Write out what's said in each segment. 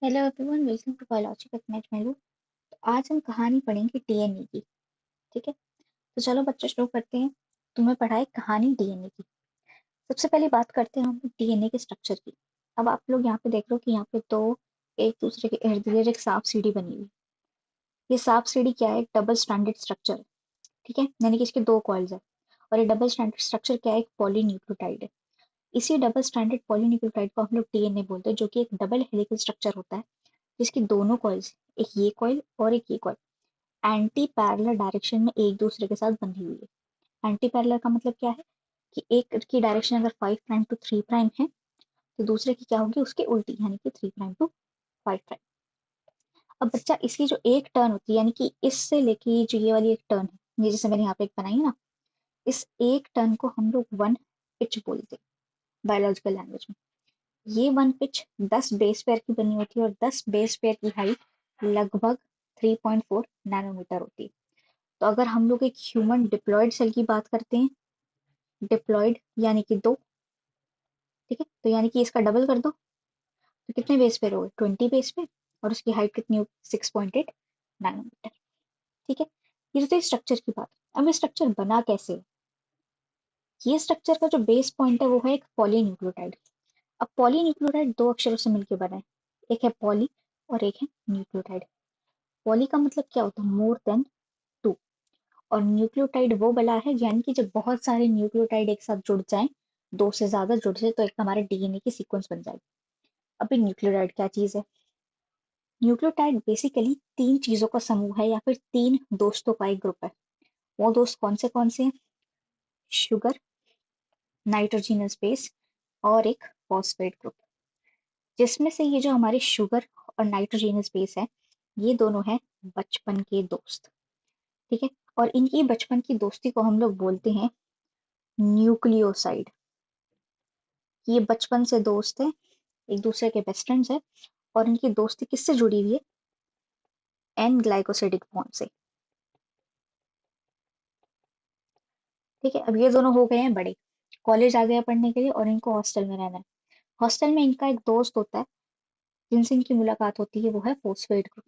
Hello everyone, welcome to biology with मैथ मेरू। तो आज हम कहानी पढ़ेंगे डीएनए की। ठीक है, तो चलो बच्चों शुरू करते हैं। तुम्हें पढ़ाई कहानी डीएनए की। सबसे पहले बात करते हैं हम डीएनए के स्ट्रक्चर की। अब आप लोग यहाँ पे देख रहे हो कि यहाँ पे दो एक दूसरे के इर्द गिर्द एक सांप सीढ़ी बनी हुई है। ये सांप सीढ़ी क्या है? एक डबल स्ट्रैंडेड स्ट्रक्चर है। ठीक है, यानी कि इसके दो कॉइल्स है। और ये डबल स्ट्रैंडेड स्ट्रक्चर क्या है? एक पॉलीन्यूक्लियोटाइड है। इसी डबल स्ट्रैंडेड पॉलीन्यूक्लियोटाइड को हम लोग डीएनए बोलते हैं, जो कि एक डबल हेलिकल स्ट्रक्चर होता है, जिसकी दोनों कॉइल्स, एक ये कॉइल और एक ये कॉइल, एंटी पैरेलल डायरेक्शन में एक दूसरे के साथ बंधी हुई है। एंटी पैरेलल का मतलब क्या है कि एक की डायरेक्शन अगर 5 प्राइम टू 3 प्राइम है, तो दूसरे की क्या होगी? उसकी उल्टी, यानी कि 3 प्राइम टू 5 प्राइम। अब बच्चा, इसकी जो एक टर्न होती है, यानी कि इससे लेके जो ये वाली एक टर्न है, ये जैसे मैंने यहाँ पे एक बनाई है ना, इस एक टर्न को हम लोग वन पिच बोलते हैं बायोलॉजिकल लैंग्वेज में। ये वन पिच 10 बेस पेयर की बनी होती है, और 10 बेस पेयर की हाइट लगभग 3.4 नैनोमीटर होती है। तो अगर हम लोग एक ह्यूमन डिप्लॉयड सेल की बात करते हैं, डिप्लॉयड यानी कि दो, ठीक है, तो यानी कि इसका डबल कर दो, तो कितने बेस पेयर हो गए? 20 बेस पेयर। और उसकी हाइट कितनी होगी? 6.8 नैनोमीटर। ठीक है, ये तो स्ट्रक्चर की बात। अब ये स्ट्रक्चर बना कैसे है? ये स्ट्रक्चर का जो बेस पॉइंट है वो है एक पॉलीन्यूक्लियोटाइड। अब पॉलीन्यूक्लियोटाइड दो अक्षरों से मिलकर बना है, एक है पॉली और एक है न्यूक्लियोटाइड। पॉली का मतलब क्या होता है? More than two. और न्यूक्लियोटाइड वो बला है, यानी कि जब बहुत सारे न्यूक्लियोटाइड एक साथ जुड़ जाएं, दो से ज्यादा जुड़ जाए, तो एक हमारे डीएनए की सीक्वेंस बन जाएगी। अभी न्यूक्लियोटाइड क्या चीज है? न्यूक्लियोटाइड बेसिकली तीन चीजों का समूह है, या फिर तीन दोस्तों का एक ग्रुप है। वो दोस्त कौन से हैं? शुगर, नाइट्रोजनस बेस और एक फॉस्फेट ग्रुप। जिसमें से ये जो हमारे शुगर और नाइट्रोजनस बेस है, ये दोनों हैं बचपन के दोस्त। ठीक है, और इनकी बचपन की दोस्ती को हम लोग बोलते हैं न्यूक्लियोसाइड। ये बचपन से दोस्त है, एक दूसरे के बेस्ट फ्रेंड्स है, और इनकी दोस्ती किससे जुड़ी हुई है? एन ग्लाइकोसिडिक बॉन्ड से। ठीक है, अब ये दोनों हो गए हैं बड़े, कॉलेज आ गया पढ़ने के लिए, और इनको हॉस्टल में रहना है। हॉस्टल में इनका एक दोस्त होता है, जिनसे इनकी मुलाकात होती है, वो है फोस्फेट ग्रुप।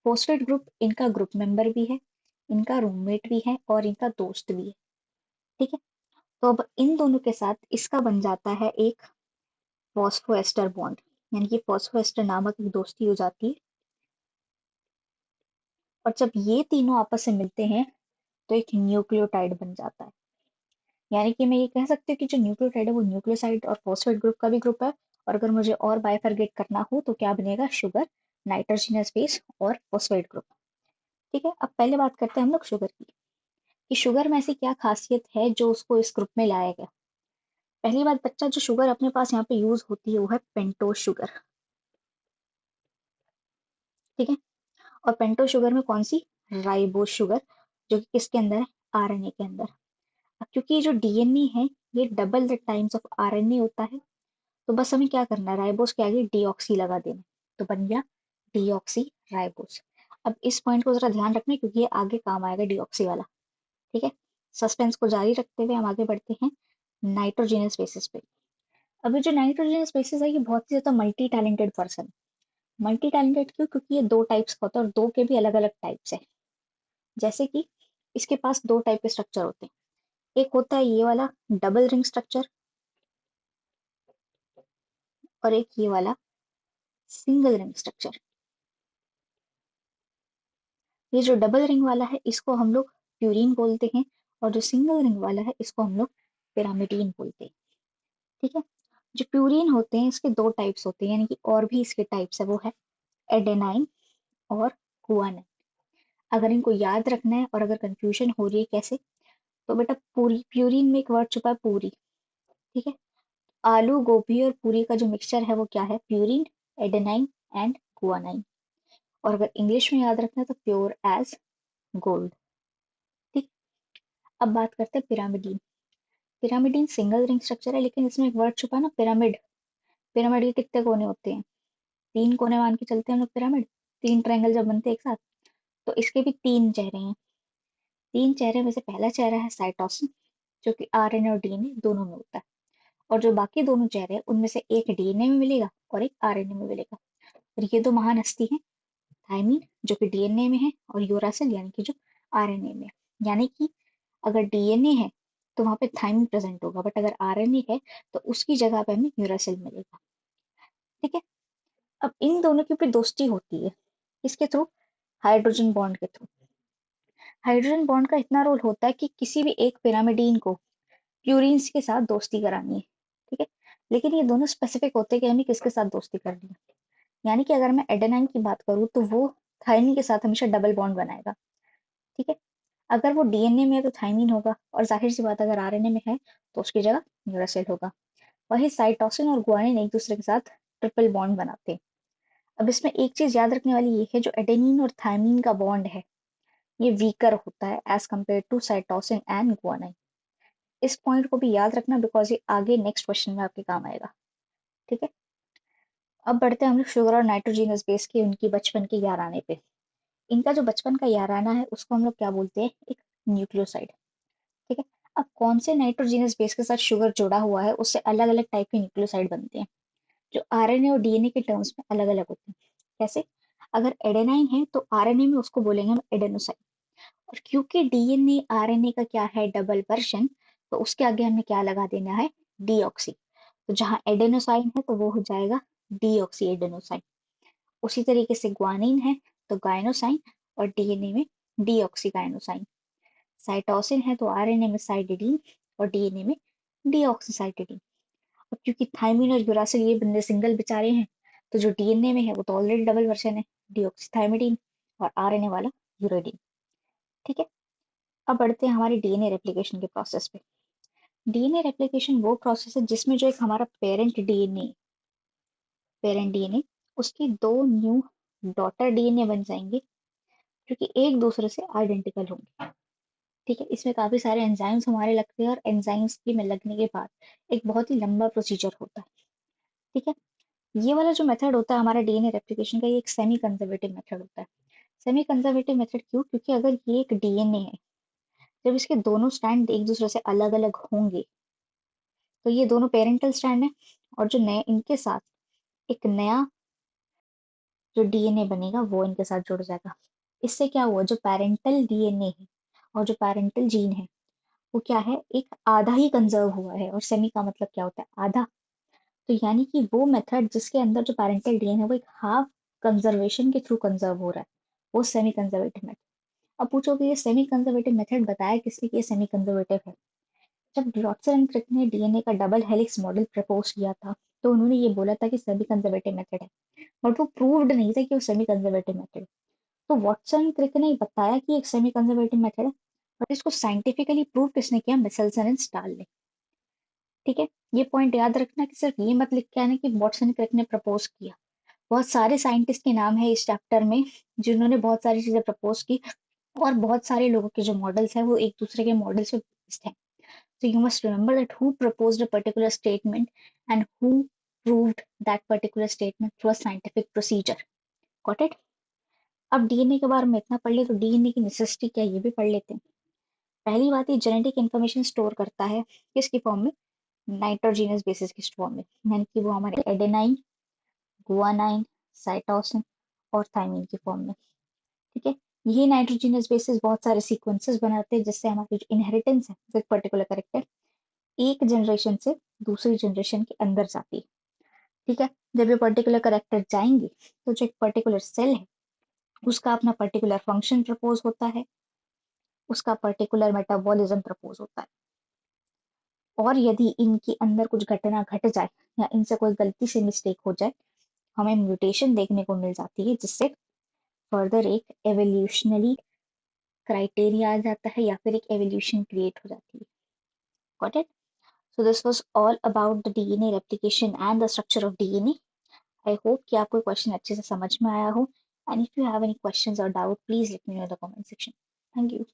फोस्फेट ग्रुप इनका ग्रुप मेंबर भी है, इनका रूममेट भी है, और इनका दोस्त भी है। ठीक है, तो अब इन दोनों के साथ इसका बन जाता है एक फॉस्फोएस्टर बॉन्ड, यानी कि फॉस्फोएस्टर नामक एक दोस्ती हो जाती है। और जब ये तीनों आपस से मिलते हैं, तो एक न्यूक्लियोटाइड बन जाता है। यानी कि मैं ये कह सकती हूँ कि जो न्यूक्लियोटाइड है वो न्यूक्लियोसाइड और फॉस्फेट ग्रुप का भी ग्रुप है। और अगर मुझे और बाइफरगेट करना हो तो क्या बनेगा? शुगर, नाइट्रोजनस बेस और फॉस्फेट ग्रुप। ठीक है, अब पहले बात करते हैं हम लोग शुगर की, कि शुगर में ऐसी क्या खासियत है जो उसको इस ग्रुप में लाया गया। पहली बात बच्चा, जो शुगर अपने पास यहाँ पे यूज होती है वो है पेंटोज शुगर। ठीक है, और पेंटोज शुगर में कौन सी? राइबोज शुगर, जो कि किसके अंदर है? आरएनए के अंदर। अब क्योंकि ये जो डीएनए है, ये double the times of RNA होता है, तो बस हमें क्या करना है? राइबोस के आगे डीऑक्सी लगा देना, तो बन गया डीऑक्सी राइबोस। अब इस पॉइंट को जरा ध्यान रखना, क्योंकि ये आगे काम आएगा डीऑक्सी वाला। ठीक है, सस्पेंस को जारी रखते हुए हम आगे बढ़ते हैं नाइट्रोजनस बेसिस पे। अभी जो नाइट्रोजनस बेसिस है, ये बहुत ही ज्यादा multi talented person. Multi talented क्यों? क्योंकि ये दो टाइप्स का होता है, और दो के भी अलग अलग टाइप्स है। जैसे कि इसके पास दो टाइप के स्ट्रक्चर होते हैं। एक होता है ये वाला डबल रिंग स्ट्रक्चर, और एक ये वाला सिंगल रिंग स्ट्रक्चर। ये जो डबल रिंग वाला है, इसको हम लोग प्यूरिन बोलते हैं, और जो सिंगल रिंग वाला है, इसको हम लोग पिरामिडीन बोलते हैं। ठीक है, जो प्यूरिन होते हैं, इसके दो टाइप्स होते हैं, यानी कि और भी इसके टाइप्स है, वो है एडेनाइन और गुआनाइन। अगर इनको याद रखना है और अगर कंफ्यूजन हो रही है कैसे, तो बेटा पूरी प्यूरिन में एक वर्ड छुपा है, पूरी। ठीक है, आलू गोभी और पूरी का जो मिक्सचर है वो क्या है? Purine, adenine and guanine. और अगर इंग्लिश में याद रखना है तो प्योर एज गोल्ड। ठीक, अब बात करते हैं pyrimidine. Pyrimidine single ring structure है, लेकिन इसमें एक वर्ड छुपा है ना, पिरामिड। पिरामिड के कितने कोने होते हैं? तीन कोने मान के चलते हैं हम लोग पिरामिड। तीन ट्रायंगल जब बनते हैं एक साथ, तो इसके भी तीन चेहरे हैं। तीन चेहरे में से पहला चेहरा है साइटोसिन, जो कि आरएनए और डीएनए दोनों में होता है। और जो बाकी दोनों चेहरे हैं, उनमें से एक डीएनए में मिलेगा और एक आरएनए में मिलेगा। और ये दो महान हस्ती हैं, थायमीन जो कि डीएनए में है और यूरासिल यानी कि जो आरएनए में है। यानी कि अगर डीएनए है तो वहां पे थायमीन प्रेजेंट होगा, बट अगर आरएनए है तो उसकी जगह पे हमें यूरासिल मिलेगा। ठीक है। अब इन दोनों की भी दोस्ती होती है, इसके थ्रू, हाइड्रोजन बॉन्ड के थ्रू। हाइड्रोजन बॉन्ड का इतना रोल होता है कि किसी भी एक पिरामिडीन को प्यूरिन्स के साथ दोस्ती करानी है। ठीक है। लेकिन ये दोनों स्पेसिफिक होते हैं कि हमें किसके साथ दोस्ती करनी है। यानी कि अगर मैं एडेनाइन की बात करूँ तो वो थायमीन के साथ हमेशा डबल बॉन्ड बनाएगा। ठीक है। अगर वो डीएनए में है तो थायमीन होगा, और जाहिर सी बात अगर आरएनए में है तो उसकी जगह यूरासिल होगा। वही साइटोसिन और गुआनिन एक दूसरे के साथ ट्रिपल बॉन्ड बनाते हैं। अब इसमें एक चीज याद रखने वाली ये है, जो एडेनिन और थायमीन का बॉन्ड है ये वीकर होता है as compared to cytosine and guanine. इस पॉइंट को भी याद रखना, बिकॉज ये आगे नेक्स्ट क्वेश्चन में आपके काम आएगा। ठीक है। अब बढ़ते हैं हम लोग शुगर और नाइट्रोजीनस बेस के उनकी बचपन के याराने पे। इनका जो बचपन का याराना है उसको हम लोग क्या बोलते हैं, एक न्यूक्लियोसाइड। ठीक है। अब कौन से नाइट्रोजीनस बेस के साथ शुगर जुड़ा हुआ है उससे अलग अलग टाइप के न्यूक्लियोसाइड बनते हैं, जो आरएनए और डीएनए के टर्म्स में अलग अलग होते हैं। कैसे? अगर एडेनाइन है तो आरएनए में उसको बोलेंगे हम एडेनोसाइन, और क्योंकि डीएनए आरएनए का क्या है, डबल वर्जन, तो उसके आगे हमें क्या लगा देना है, डीऑक्सी। तो जहां एडेनोसाइन है तो वो हो जाएगा डीऑक्सी एडेनोसाइन। उसी तरीके से ग्वानिन है तो गायनोसाइन, और डीएनए में डीऑक्सी गायनोसाइन। साइटोसिन है तो आरएनए में साइटिडीन और डीएनए में डीऑक्सीसाइटिडीन। अब क्योंकि थायमीन और यूरासिल ये बंदे सिंगल बेचारे हैं, तो जो डीएनए में है वो तो ऑलरेडी डबल वर्जन है, डीऑक्सीथाइमिडीन, और आरएनए वाला यूरेडिन। ठीक है। अब बढ़ते हैं हमारे डीएनए रेप्लिकेशन के प्रोसेस पे। डीएनए रेप्लिकेशन वो प्रोसेस है जिसमें जो एक हमारा पेरेंट डीएनए उसकी दो न्यू डॉटर डीएनए बन जाएंगे, जो कि एक दूसरे से आइडेंटिकल होंगे। ठीक है। इसमें काफी सारे एंजाइम्स हमारे लगते हैं, और एंजाइम्स की में लगने के बाद एक बहुत ही लंबा प्रोसीजर होता है। ठीक है। ये वाला जो मेथड होता है हमारा डीएनए रेप्लिकेशन का, ये एक सेमी कंजर्वेटिव मेथड होता है। सेमी कंजर्वेटिव मेथड क्यों? क्योंकि अगर ये एक डीएनए है, जब इसके दोनों स्ट्रैंड एक दूसरे से अलग अलग होंगे तो ये दोनों पेरेंटल स्ट्रैंड है, और जो नए इनके साथ एक नया जो डीएनए बनेगा वो इनके साथ जुड़ जाएगा। इससे क्या हुआ, जो पेरेंटल डीएनए है और जो पेरेंटल जीन है वो क्या है, एक आधा ही कंजर्व हुआ है। और सेमी का मतलब क्या होता है, आधा। तो यानी कि वो मेथड जिसके अंदर जो पेरेंटल डीएनए है वो एक हाफ कंजर्वेशन के थ्रू कंजर्व हो रहा है, वो सेमी कंजर्वेटिव मेथड। अब पूछोगे ये सेमी कंजर्वेटिव मेथड बताया किसने कि ये सेमी कंजर्वेटिव है? जब डॉटसन एंड क्रिक ने डीएनए का डबल हेलिक्स मॉडल प्रपोज किया था तो उन्होंने ये बोला था कि सेमी कंजर्वेटिव मेथड है, बट वो प्रूव्ड नहीं था कि वो सेमी कंजर्वेटिव मेथड है। तो वॉटसन क्रिक ने बताया कि एक सेमी कंजर्वेटिव मेथड है, बट इसको साइंटिफिकली प्रूव किसने किया, मिचेल्सन एंड स्टाल ने। ठीक है। ये पॉइंट याद रखना कि सिर्फ ये मत लिख के आना कि वॉटसन क्रिक ने प्रपोज किया। बहुत सारे साइंटिस्ट के नाम है इस चैप्टर में जिन्होंने बहुत सारी चीजें प्रपोज की, और बहुत सारे लोगों के जो मॉडल्स हैं वो एक दूसरे के मॉडल से बेस्ड हैं। So you must remember that who proposed a particular statement and who proved that particular statement through a scientific procedure. Got it? अब डीएनए के बारे में इतना पढ़ ले तो डीएनए की नेसेसिटी क्या है ये भी पढ़ लेते हैं। पहली बात, ये जेनेटिक इंफॉर्मेशन स्टोर करता है किसकी फॉर्म में, नाइट्रोजीनस बेसिस की फॉर्म में, यानी कि वो हमारे एडेनाइन, गुआनाइन, साइटोसिन और थायमीन की फॉर्म में। ठीक है। ये नाइट्रोजीनस बेसिस बहुत सारे सीक्वेंसेस बनाते हैं जिससे हमारी जो इनहेरिटेंस है एक पर्टिकुलर करेक्टर एक जनरेशन से दूसरी जनरेशन के अंदर जाती है। ठीक है। जब ये पर्टिकुलर करेक्टर जाएंगे तो जो एक पर्टिकुलर सेल है उसका अपना पर्टिकुलर फंक्शन प्रपोज होता है, उसका पर्टिकुलर मेटाबॉलिज्म प्रपोज होता है। और यदि इनके अंदर कुछ घटना घट जाए या इनसे कोई गलती से मिस्टेक हो जाए, हमें म्यूटेशन देखने को मिल जाती है, जिससे फर्दर एक एवोल्यूशनरी क्राइटेरिया आ जाता है या फिर एक एवोल्यूशन क्रिएट हो जाती है। Got it? So this was all about the DNA replication and the structure of DNA. I hope कि आपको क्वेश्चन अच्छे से समझ में आया हो, and if you have any questions or doubt please let me know in the comment section. Thank you.